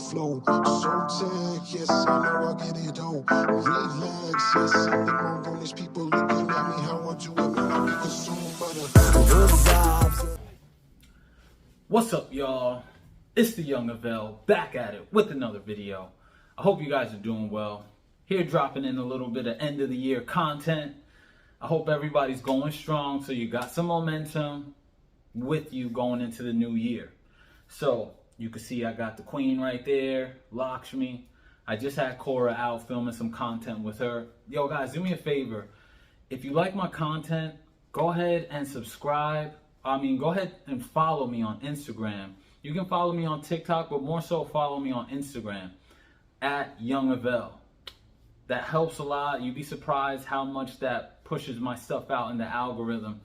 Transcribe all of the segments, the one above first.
flow. So tech, yes, I know I get it though. Relax, yes, I've been on these people looking at me how I do it, man. I be consumed by the good vibes. What's up, y'all? It's the Young Avell back at it with another video. I hope you guys are doing well. Here dropping in a little bit of end of the year content. I hope everybody's going strong so you got some momentum with you going into the new year. So you can see I got the queen right there, Lakshmi. I just had Cora out filming some content with her. Yo guys, do me a favor. If you like my content, go ahead and subscribe. Go ahead and follow me on Instagram. You can follow me on TikTok, but more so follow me on Instagram at Young Avell. That helps a lot. You'd be surprised how much that pushes my stuff out in the algorithm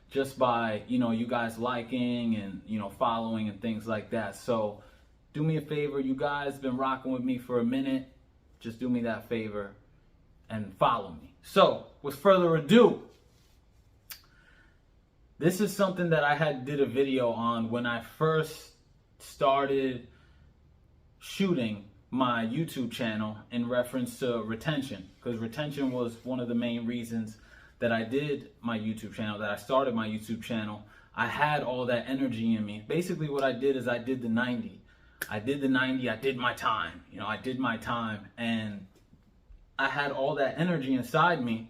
just by, you guys liking and, following and things like that. So do me a favor. You guys been rocking with me for a minute. Just do me that favor and follow me. So with further ado, this is something that I did a video on when I first started shooting my YouTube channel in reference to retention, because retention was one of the main reasons that I did my YouTube channel, that I started my YouTube channel. I had all that energy in me. Basically what I did is I did the 90. I did my time. I did my time and I had all that energy inside me.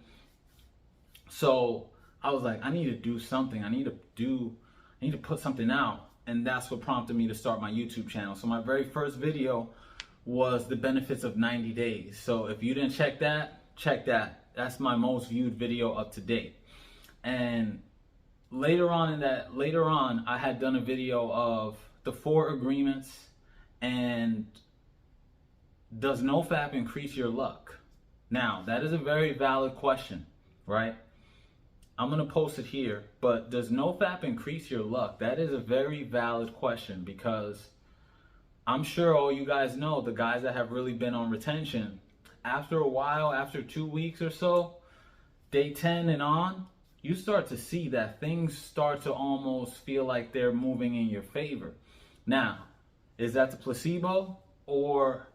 So I was like, I need to do something. I need to put something out. And that's what prompted me to start my YouTube channel. So my very first video was the benefits of 90 days. So if you didn't check that, check that. That's my most viewed video up to date. And later on I had done a video of the 4 agreements and does NoofFAP increase your luck? Now, that is a very valid question, right? I'm going to post it here, but does NoofFAP increase your luck? That is a very valid question, because I'm sure all you guys know, the guys that have really been on retention, after a while, after 2 weeks or so, day 10 and on, you start to see that things start to almost feel like they're moving in your favor. Now, is that the placebo, or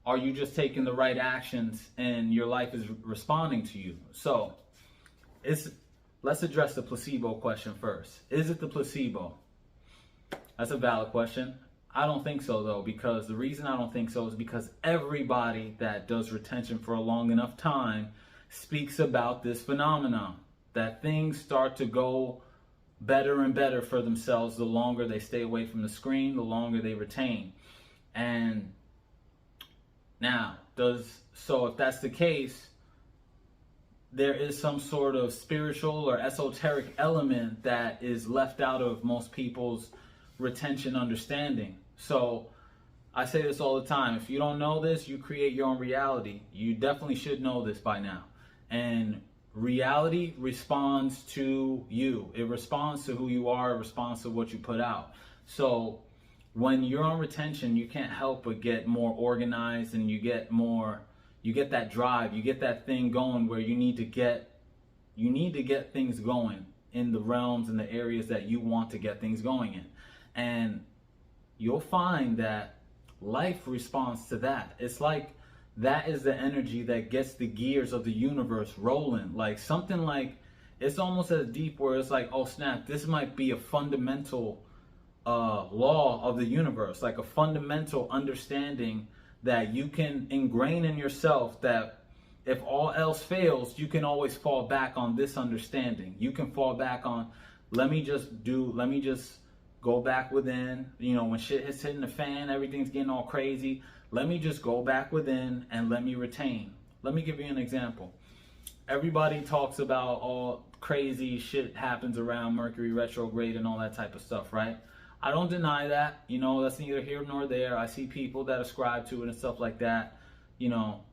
are you just taking the right actions and your life is responding to you? So let's address the placebo question first. Is it the placebo? That's a valid question. I don't think so though, because the reason I don't think so is because everybody that does retention for a long enough time speaks about this phenomenon, that things start to go better and better for themselves the longer they stay away from the screen, the longer they retain. And now, so if that's the case, there is some sort of spiritual or esoteric element that is left out of most people's retention understanding. So I say this all the time. If you don't know this, you create your own reality. You definitely should know this by now. And reality responds to you. It responds to who you are. It responds to what you put out. So when you're on retention, you can't help but get more organized, and you get that drive, you get that thing going where you need to get things going in the realms and the areas that you want to get things going in. And you'll find that life responds to that. It's like that is the energy that gets the gears of the universe rolling. Like something like, it's almost as deep where it's like, oh snap, this might be a fundamental law of the universe, like a fundamental understanding that you can ingrain in yourself, that if all else fails, you can always fall back on this understanding. You can fall back on, let me just go back within, when shit is hitting the fan, everything's getting all crazy. Let me just go back within and let me retain. Let me give you an example. Everybody talks about all crazy shit happens around Mercury retrograde and all that type of stuff, right? I don't deny that, that's neither here nor there. I see people that ascribe to it and stuff like that.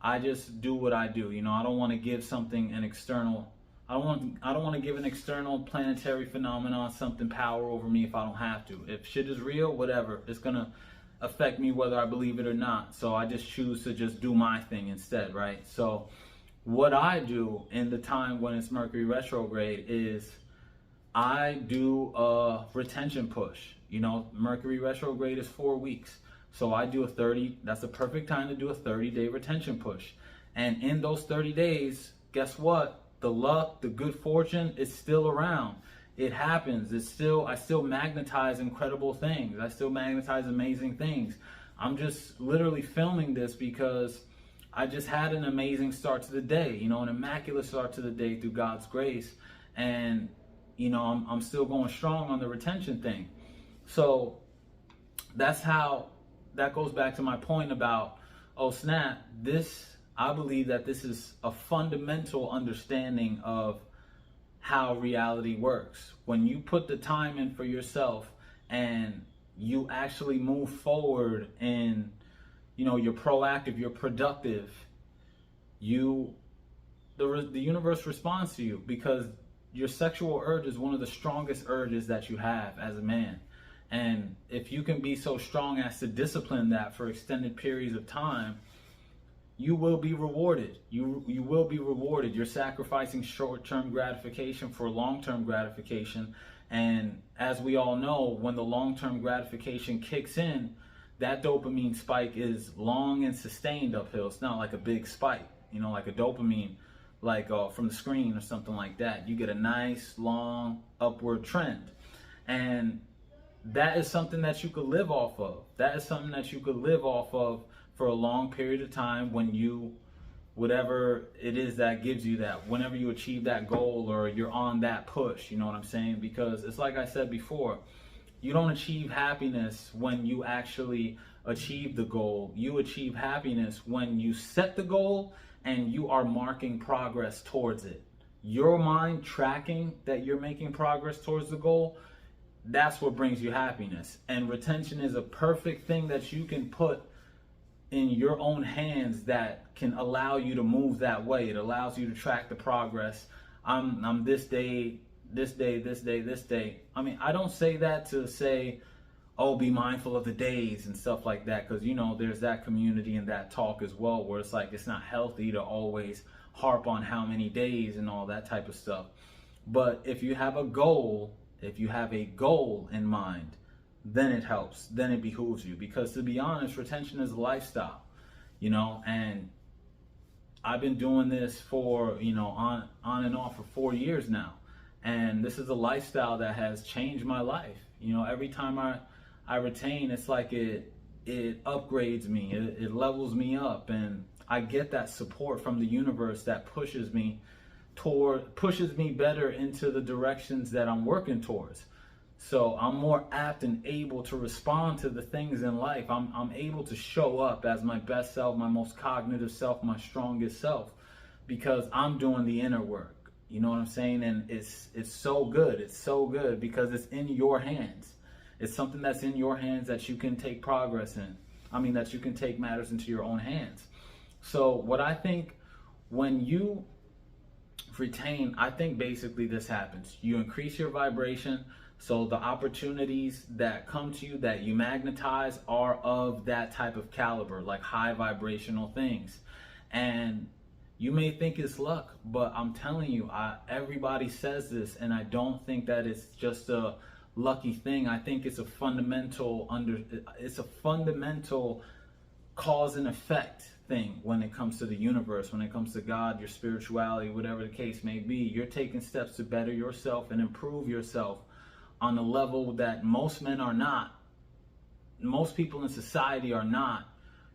I just do what I do. I don't want to give something an external, I don't want to give an external planetary phenomenon something power over me if I don't have to. If shit is real, whatever, it's going to affect me whether I believe it or not. So I just choose to just do my thing instead, right? So what I do in the time when it's Mercury retrograde is I do a retention push. Mercury retrograde is 4 weeks. So I do that's the perfect time to do a 30-day retention push. And in those 30 days, guess what? The luck, the good fortune is still around. It happens. I still magnetize incredible things. I still magnetize amazing things. I'm just literally filming this because I just had an amazing start to the day, an immaculate start to the day through God's grace. And, I'm still going strong on the retention thing. So that goes back to my point about, oh snap, I believe that this is a fundamental understanding of how reality works. When you put the time in for yourself and you actually move forward and you're proactive, you're productive, the universe responds to you, because your sexual urge is one of the strongest urges that you have as a man. And if you can be so strong as to discipline that for extended periods of time, you will be rewarded. You will be rewarded. You're sacrificing short-term gratification for long-term gratification. And as we all know, when the long-term gratification kicks in, that dopamine spike is long and sustained uphill. It's not like a big spike, like a dopamine, like from the screen or something like that. You get a nice, long, upward trend. And that is something that you could live off of. That is something that you could live off of for a long period of time when whatever it is that gives you that, whenever you achieve that goal or you're on that push, you know what I'm saying? Because it's like I said before, you don't achieve happiness when you actually achieve the goal. You achieve happiness when you set the goal and you are marking progress towards it. Your mind tracking that you're making progress towards the goal, that's what brings you happiness. And retention is a perfect thing that you can put in your own hands that can allow you to move that way. It allows you to track the progress. I'm this day, this day, this day, this day. I mean, I don't say that to say, oh, be mindful of the days and stuff like that, because there's that community and that talk as well where it's like it's not healthy to always harp on how many days and all that type of stuff. But if you have a goal in mind, then it helps, then it behooves you. Because to be honest, retention is a lifestyle, and I've been doing this for, on and off for 4 years now. And this is a lifestyle that has changed my life. Every time I retain, it's like it upgrades me, it levels me up, and I get that support from the universe that pushes me better into the directions that I'm working towards. So I'm more apt and able to respond to the things in life. I'm able to show up as my best self, my most cognitive self, my strongest self, because I'm doing the inner work. You know what I'm saying? And it's so good. It's so good because it's in your hands. It's something that's in your hands that you can take progress in. That you can take matters into your own hands. So what I think, when you retain, I think basically this happens. You increase your vibration. So the opportunities that come to you, that you magnetize, are of that type of caliber, like high vibrational things. And you may think it's luck, but I'm telling you, everybody says this, and I don't think that it's just a lucky thing. I think it's a fundamental cause and effect thing when it comes to the universe, when it comes to God, your spirituality, whatever the case may be. You're taking steps to better yourself and improve yourself on a level that most men are not. Most people in society are not.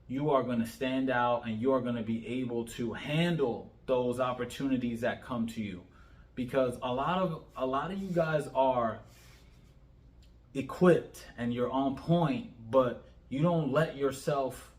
You are going to stand out, and you are going to be able to handle those opportunities that come to you, because a lot of you guys are equipped and you're on point, but you don't let yourself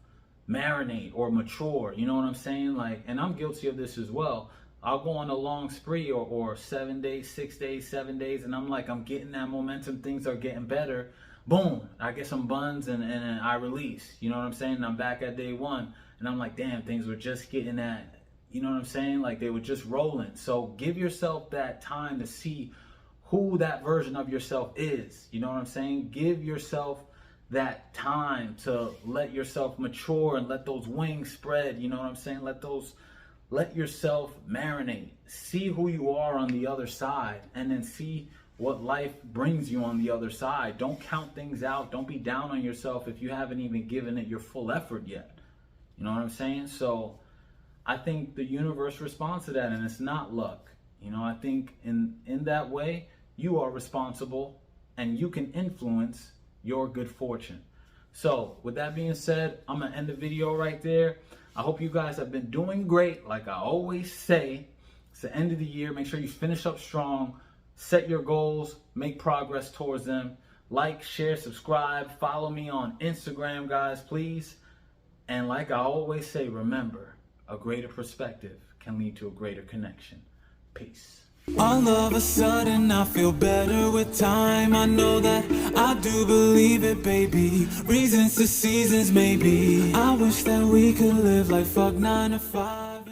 marinate or mature. You know what I'm saying? And I'm guilty of this as well. I'll go on a long spree or 7 days, 6 days, 7 days, and I'm getting that momentum. Things are getting better. Boom, I get some buns and I release. You know what I'm saying? And I'm back at day one, and I'm like, damn, things were just getting at, you know what I'm saying? Like they were just rolling. So give yourself that time to see who that version of yourself is. You know what I'm saying? Give yourself that time to let yourself mature and let those wings spread. You know what I'm saying? Let yourself marinate. See who you are on the other side, and then see what life brings you on the other side. Don't count things out. Don't be down on yourself if you haven't even given it your full effort yet. You know what I'm saying? So I think the universe responds to that, and it's not luck. You know, I think in that way, you are responsible and you can influence your good fortune. So with that being said, I'm gonna end the video right there. I hope you guys have been doing great. Like I always say, it's the end of the year. Make sure you finish up strong, set your goals, make progress towards them. Like, share, subscribe, follow me on Instagram, guys, please. And like I always say, remember, a greater perspective can lead to a greater connection. Peace. All of a sudden I feel better with time. I know that I do believe it, baby. Reasons to seasons, maybe. I wish that we could live like fuck 9 to 5.